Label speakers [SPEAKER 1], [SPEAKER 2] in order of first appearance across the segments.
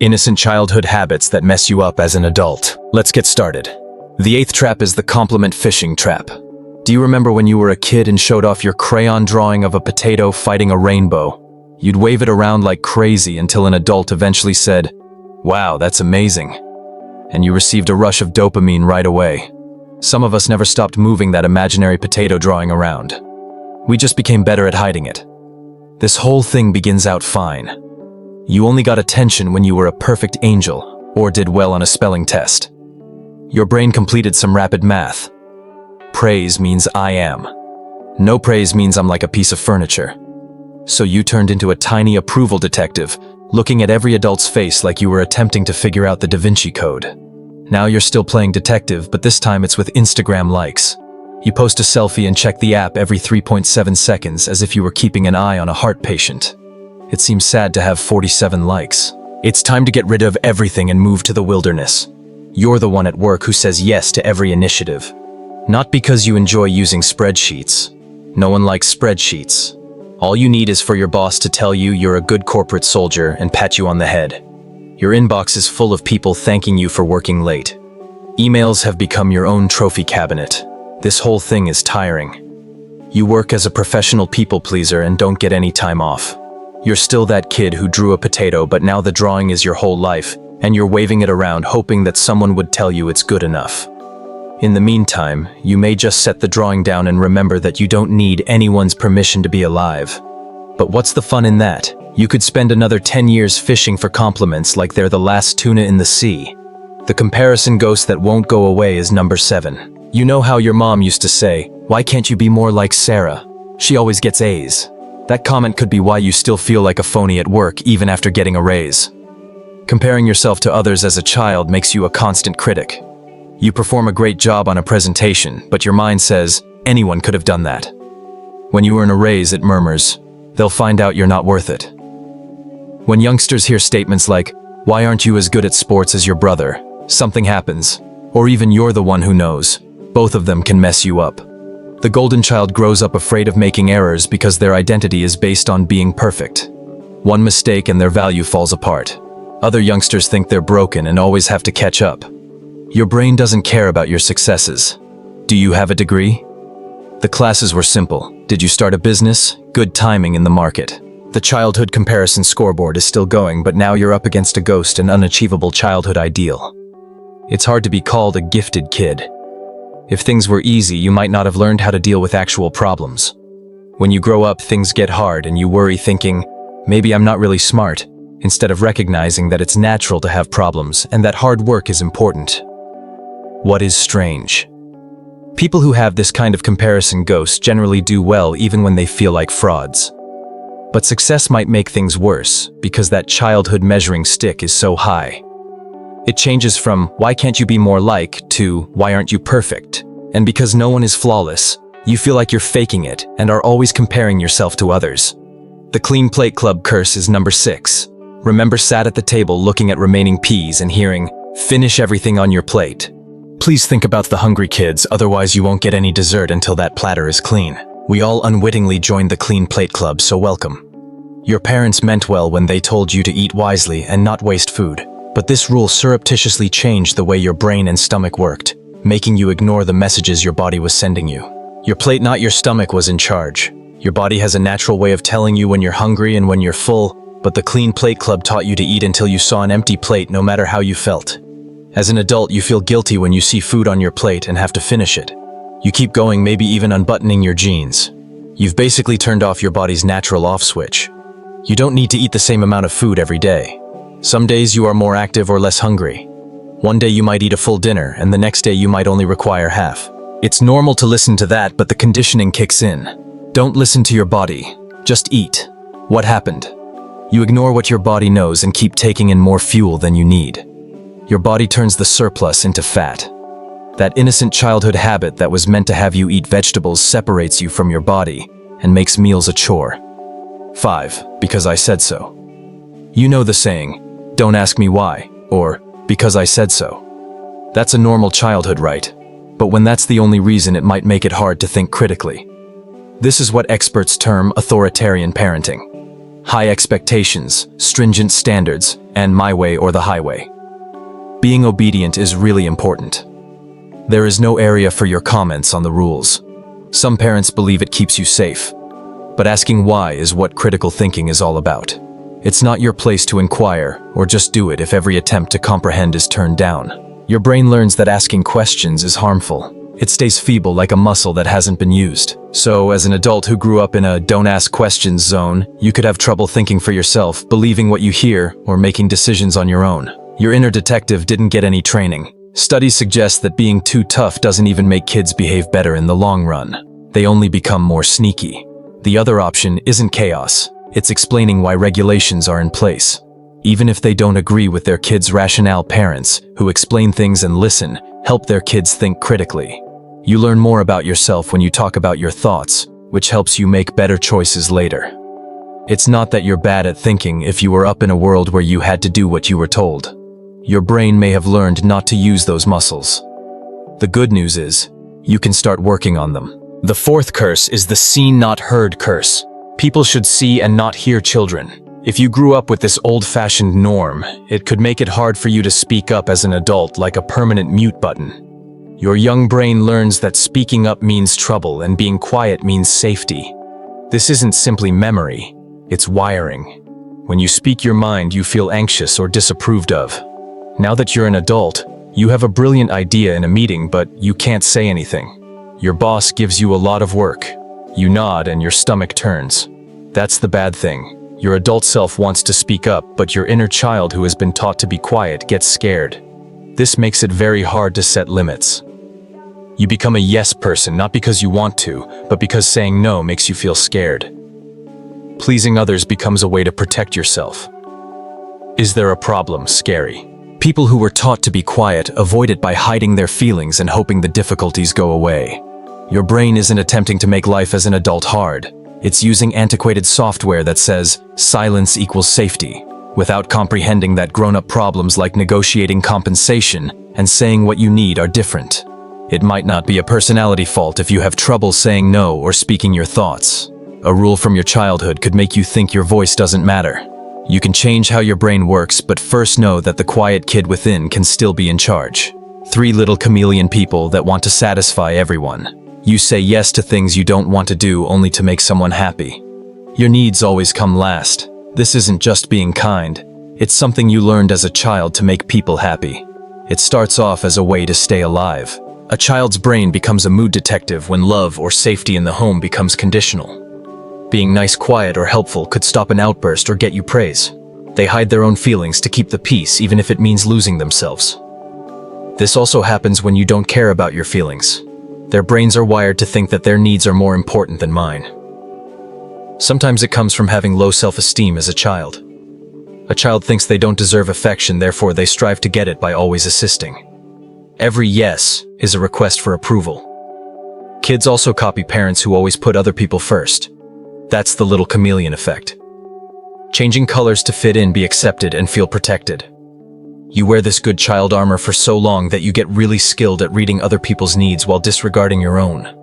[SPEAKER 1] Innocent childhood habits that mess you up as an adult. Let's get started. The eighth trap is the compliment fishing trap. Do you remember when you were a kid and showed off your crayon drawing of a potato fighting a rainbow? You'd wave it around like crazy until an adult eventually said, "Wow, that's amazing." And you received a rush of dopamine right away. Some of us never stopped moving that imaginary potato drawing around. We just became better at hiding it. This whole thing begins out fine. You only got attention when you were a perfect angel or did well on a spelling test. Your brain completed some rapid math. Praise means I am. No praise means I'm like a piece of furniture. So you turned into a tiny approval detective, looking at every adult's face like you were attempting to figure out the Da Vinci Code. Now you're still playing detective, but this time it's with Instagram likes. You post a selfie and check the app every 3.7 seconds as if you were keeping an eye on a heart patient. It seems sad to have 47 likes. It's time to get rid of everything and move to the wilderness. You're the one at work who says yes to every initiative. Not because you enjoy using spreadsheets. No one likes spreadsheets. All you need is for your boss to tell you you're a good corporate soldier and pat you on the head. Your inbox is full of people thanking you for working late. Emails have become your own trophy cabinet. This whole thing is tiring. You work as a professional people pleaser and don't get any time off. You're still that kid who drew a potato, but now the drawing is your whole life, and you're waving it around hoping that someone would tell you it's good enough. In the meantime, you may just set the drawing down and remember that you don't need anyone's permission to be alive. But what's the fun in that? You could spend another 10 years fishing for compliments like they're the last tuna in the sea. The comparison ghost that won't go away is number 7. You know how your mom used to say, "Why can't you be more like Sarah? She always gets A's." That comment could be why you still feel like a phony at work even after getting a raise. Comparing yourself to others as a child makes you a constant critic. You perform a great job on a presentation, but your mind says, anyone could have done that. When you earn a raise, it murmurs, they'll find out you're not worth it. When youngsters hear statements like, "Why aren't you as good at sports as your brother?" something happens, or even you're the one who knows. Both of them can mess you up. The golden child grows up afraid of making errors because their identity is based on being perfect. One mistake and their value falls apart. Other youngsters think they're broken and always have to catch up. Your brain doesn't care about your successes. Do you have a degree? The classes were simple. Did you start a business? Good timing in the market. The childhood comparison scoreboard is still going, but now you're up against a ghost and unachievable childhood ideal. It's hard to be called a gifted kid. If things were easy, you might not have learned how to deal with actual problems. When you grow up, things get hard and you worry thinking, maybe I'm not really smart, instead of recognizing that it's natural to have problems and that hard work is important. What is strange? People who have this kind of comparison ghost generally do well even when they feel like frauds. But success might make things worse because that childhood measuring stick is so high. It changes from, "Why can't you be more like?" to, "Why aren't you perfect?" And because no one is flawless, you feel like you're faking it and are always comparing yourself to others. The Clean Plate Club curse is number 6. Remember sat at the table looking at remaining peas and hearing, "Finish everything on your plate." Please think about the hungry kids, otherwise you won't get any dessert until that platter is clean. We all unwittingly joined the Clean Plate Club, so welcome. Your parents meant well when they told you to eat wisely and not waste food. But this rule surreptitiously changed the way your brain and stomach worked, making you ignore the messages your body was sending you. Your plate, not your stomach, was in charge. Your body has a natural way of telling you when you're hungry and when you're full, but the Clean Plate Club taught you to eat until you saw an empty plate no matter how you felt. As an adult, you feel guilty when you see food on your plate and have to finish it. You keep going, maybe even unbuttoning your jeans. You've basically turned off your body's natural off switch. You don't need to eat the same amount of food every day. Some days you are more active or less hungry. One day you might eat a full dinner, and the next day you might only require half. It's normal to listen to that, but the conditioning kicks in. Don't listen to your body. Just eat. What happened? You ignore what your body knows and keep taking in more fuel than you need. Your body turns the surplus into fat. That innocent childhood habit that was meant to have you eat vegetables separates you from your body and makes meals a chore. 5. Because I said so. You know the saying, "Don't ask me why," or "because I said so." That's a normal childhood right, but when that's the only reason, it might make it hard to think critically. This is what experts term authoritarian parenting. High expectations, stringent standards, and my way or the highway. Being obedient is really important. There is no area for your comments on the rules. Some parents believe it keeps you safe. But asking why is what critical thinking is all about. It's not your place to inquire, or just do it if every attempt to comprehend is turned down. Your brain learns that asking questions is harmful. It stays feeble like a muscle that hasn't been used. So, as an adult who grew up in a don't ask questions zone, you could have trouble thinking for yourself, believing what you hear, or making decisions on your own. Your inner detective didn't get any training. Studies suggest that being too tough doesn't even make kids behave better in the long run. They only become more sneaky. The other option isn't chaos. It's explaining why regulations are in place. Even if they don't agree with their kids' rationale, parents who explain things and listen help their kids think critically. You learn more about yourself when you talk about your thoughts, which helps you make better choices later. It's not that you're bad at thinking if you were up in a world where you had to do what you were told. Your brain may have learned not to use those muscles. The good news is, you can start working on them. The fourth curse is the seen not heard curse. People should see and not hear children. If you grew up with this old-fashioned norm, it could make it hard for you to speak up as an adult like a permanent mute button. Your young brain learns that speaking up means trouble and being quiet means safety. This isn't simply memory, it's wiring. When you speak your mind, you feel anxious or disapproved of. Now that you're an adult, you have a brilliant idea in a meeting, but you can't say anything. Your boss gives you a lot of work. You nod and your stomach turns. That's the bad thing. Your adult self wants to speak up, but your inner child who has been taught to be quiet gets scared. This makes it very hard to set limits. You become a yes person, not because you want to, but because saying no makes you feel scared. Pleasing others becomes a way to protect yourself. Is there a problem? Scary. People who were taught to be quiet avoid it by hiding their feelings and hoping the difficulties go away. Your brain isn't attempting to make life as an adult hard. It's using antiquated software that says, silence equals safety, without comprehending that grown-up problems like negotiating compensation and saying what you need are different. It might not be a personality fault if you have trouble saying no or speaking your thoughts. A rule from your childhood could make you think your voice doesn't matter. You can change how your brain works, but first know that the quiet kid within can still be in charge. 3 little chameleon people that want to satisfy everyone. You say yes to things you don't want to do only to make someone happy. Your needs always come last. This isn't just being kind. It's something you learned as a child to make people happy. It starts off as a way to stay alive. A child's brain becomes a mood detective when love or safety in the home becomes conditional. Being nice, quiet, or helpful could stop an outburst or get you praise. They hide their own feelings to keep the peace, even if it means losing themselves. This also happens when you don't care about your feelings. Their brains are wired to think that their needs are more important than mine. Sometimes it comes from having low self-esteem as a child. A child thinks they don't deserve affection, therefore they strive to get it by always assisting. Every yes is a request for approval. Kids also copy parents who always put other people first. That's the little chameleon effect. Changing colors to fit in, be accepted, and feel protected. You wear this good child armor for so long that you get really skilled at reading other people's needs while disregarding your own.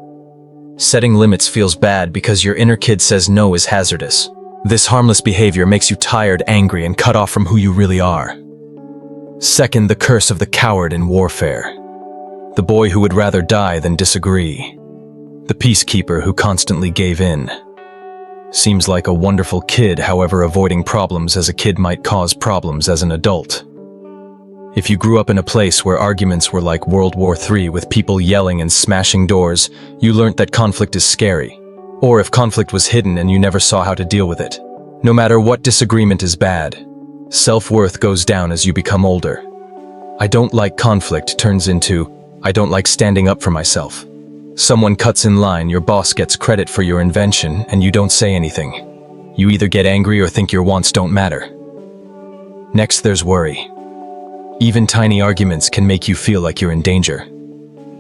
[SPEAKER 1] Setting limits feels bad because your inner kid says no is hazardous. This harmless behavior makes you tired, angry, and cut off from who you really are. Second, the curse of the coward in warfare. The boy who would rather die than disagree. The peacekeeper who constantly gave in. Seems like a wonderful kid, however, avoiding problems as a kid might cause problems as an adult. If you grew up in a place where arguments were like World War III with people yelling and smashing doors, you learned that conflict is scary. Or if conflict was hidden and you never saw how to deal with it. No matter what disagreement is bad, self-worth goes down as you become older. I don't like conflict turns into, I don't like standing up for myself. Someone cuts in line, your boss gets credit for your invention, and you don't say anything. You either get angry or think your wants don't matter. Next, there's worry. Even tiny arguments can make you feel like you're in danger.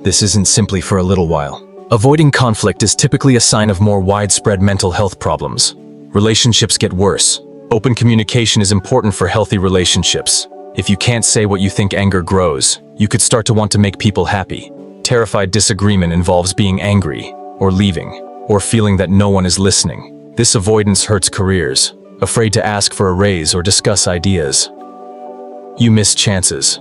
[SPEAKER 1] This isn't simply for a little while. Avoiding conflict is typically a sign of more widespread mental health problems. Relationships get worse. Open communication is important for healthy relationships. If you can't say what you think, anger grows. You could start to want to make people happy. Terrified disagreement involves being angry, or leaving, or feeling that no one is listening. This avoidance hurts careers. afraid to ask for a raise or discuss ideas. You miss chances.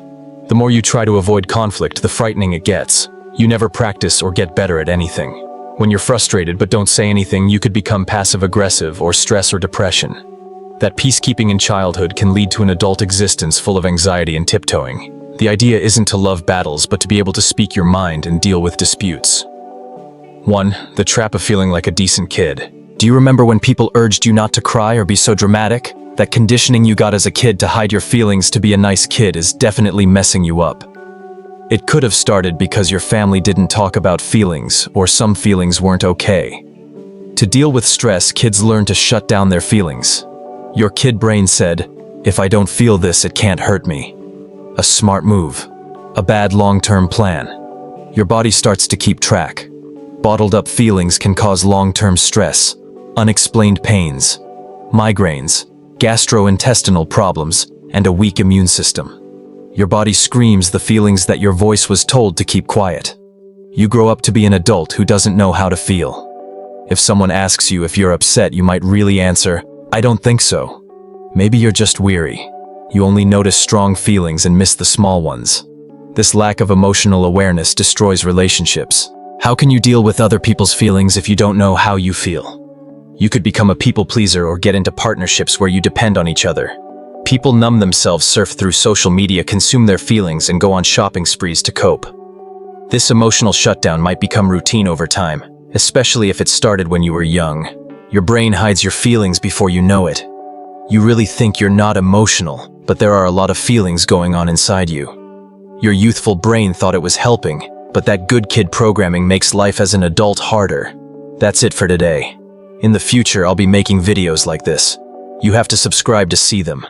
[SPEAKER 1] The more you try to avoid conflict, the frightening it gets. You never practice or get better at anything. When you're frustrated but don't say anything, you could become passive-aggressive or stress or depression. That peacekeeping in childhood can lead to an adult existence full of anxiety and tiptoeing. The idea isn't to love battles, but to be able to speak your mind and deal with disputes. 1. The trap of feeling like a decent kid. Do you remember when people urged you not to cry or be so dramatic? That conditioning you got as a kid to hide your feelings to be a nice kid is definitely messing you up. It could have started because your family didn't talk about feelings, or some feelings weren't okay. To deal with stress, kids learn to shut down their feelings. Your kid brain said, "If I don't feel this, it can't hurt me." A smart move. A bad long-term plan. Your body starts to keep track. Bottled up feelings can cause long-term stress, unexplained pains, migraines, gastrointestinal problems, and a weak immune system. Your body screams the feelings that your voice was told to keep quiet. You grow up to be an adult who doesn't know how to feel. If someone asks you if you're upset, you might really answer, "I don't think so." Maybe you're just weary. You only notice strong feelings and miss the small ones. This lack of emotional awareness destroys relationships. How can you deal with other people's feelings if you don't know how you feel? You could become a people pleaser or get into partnerships where you depend on each other. People numb themselves, surf through social media, consume their feelings, and go on shopping sprees to cope. This emotional shutdown might become routine over time, especially if it started when you were young. Your brain hides your feelings before you know it. You really think you're not emotional, but there are a lot of feelings going on inside you. Your youthful brain thought it was helping, but that good kid programming makes life as an adult harder. That's it for today. In the future, I'll be making videos like this. You have to subscribe to see them.